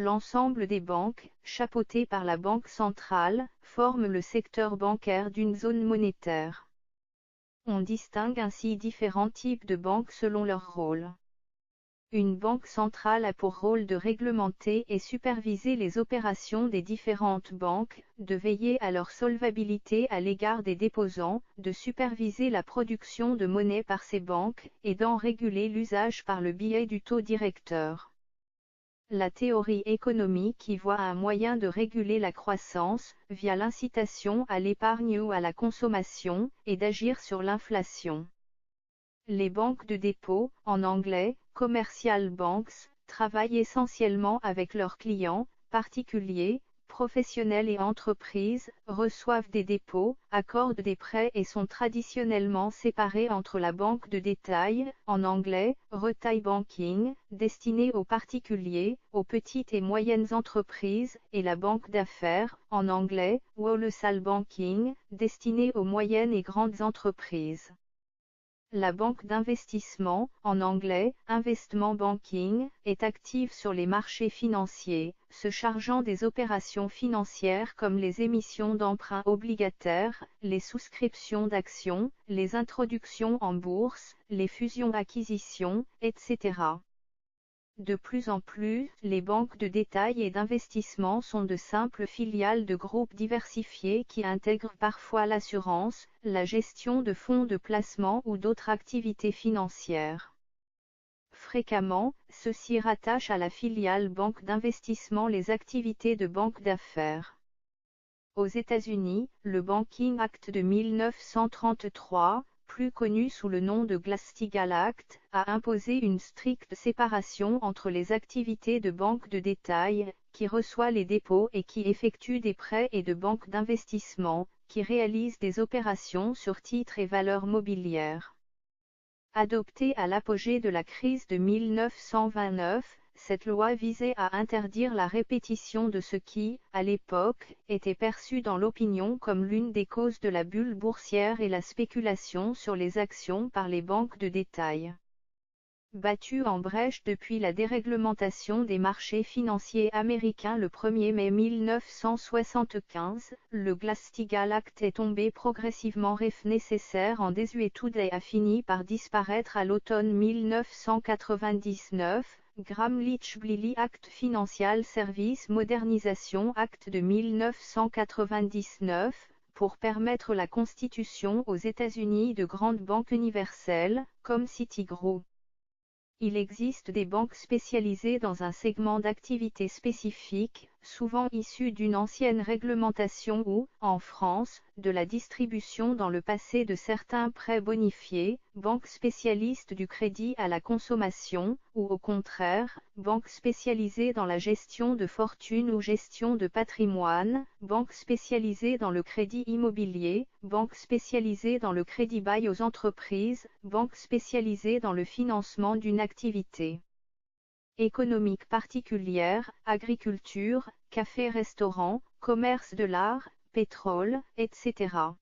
L'ensemble des banques, chapeautées par la Banque centrale, forment le secteur bancaire d'une zone monétaire. On distingue ainsi différents types de banques selon leur rôle. Une banque centrale a pour rôle de réglementer et superviser les opérations des différentes banques, de veiller à leur solvabilité à l'égard des déposants, de superviser la production de monnaie par ces banques, et d'en réguler l'usage par le biais du taux directeur. La théorie économique y voit un moyen de réguler la croissance, via l'incitation à l'épargne ou à la consommation, et d'agir sur l'inflation. Les banques de dépôt, en anglais, commercial banks, travaillent essentiellement avec leurs clients, particuliers, professionnels et entreprises, reçoivent des dépôts, accordent des prêts et sont traditionnellement séparées entre la banque de détail, en anglais, retail banking, destinée aux particuliers, aux petites et moyennes entreprises, et la banque d'affaires, en anglais, wholesale banking, destinée aux moyennes et grandes entreprises. La banque d'investissement, en anglais, investment banking, est active sur les marchés financiers, se chargeant des opérations financières comme les émissions d'emprunts obligataires, les souscriptions d'actions, les introductions en bourse, les fusions-acquisitions, etc. De plus en plus, les banques de détail et d'investissement sont de simples filiales de groupes diversifiés qui intègrent parfois l'assurance, la gestion de fonds de placement ou d'autres activités financières. Fréquemment, ceux-ci rattachent à la filiale banque d'investissement les activités de banque d'affaires. Aux États-Unis, le Banking Act de 1933, plus connu sous le nom de Glass-Steagall Act, a imposé une stricte séparation entre les activités de banque de détail, qui reçoit les dépôts et qui effectue des prêts, et de banque d'investissement, qui réalise des opérations sur titres et valeurs mobilières. Adoptée à l'apogée de la crise de 1929, cette loi visait à interdire la répétition de ce qui, à l'époque, était perçu dans l'opinion comme l'une des causes de la bulle boursière et la spéculation sur les actions par les banques de détail. Battue en brèche depuis la déréglementation des marchés financiers américains le 1er mai 1975, le Glass-Steagall Act est tombé progressivement nécessaire en désuétude et a fini par disparaître à l'automne 1999. Gramm-Leach-Bliley Act Financial Service Modernisation Act de 1999, pour permettre la constitution aux États-Unis de grandes banques universelles, comme Citigroup. Il existe des banques spécialisées dans un segment d'activité spécifique, souvent issues d'une ancienne réglementation ou, en France, de la distribution dans le passé de certains prêts bonifiés, banques spécialistes du crédit à la consommation, ou au contraire, banques spécialisées dans la gestion de fortune ou gestion de patrimoine, banques spécialisées dans le crédit immobilier, banques spécialisées dans le crédit bail aux entreprises, banques spécialisées dans le financement d'une activité économique particulière, agriculture, café-restaurant, commerce de l'art, pétrole, etc.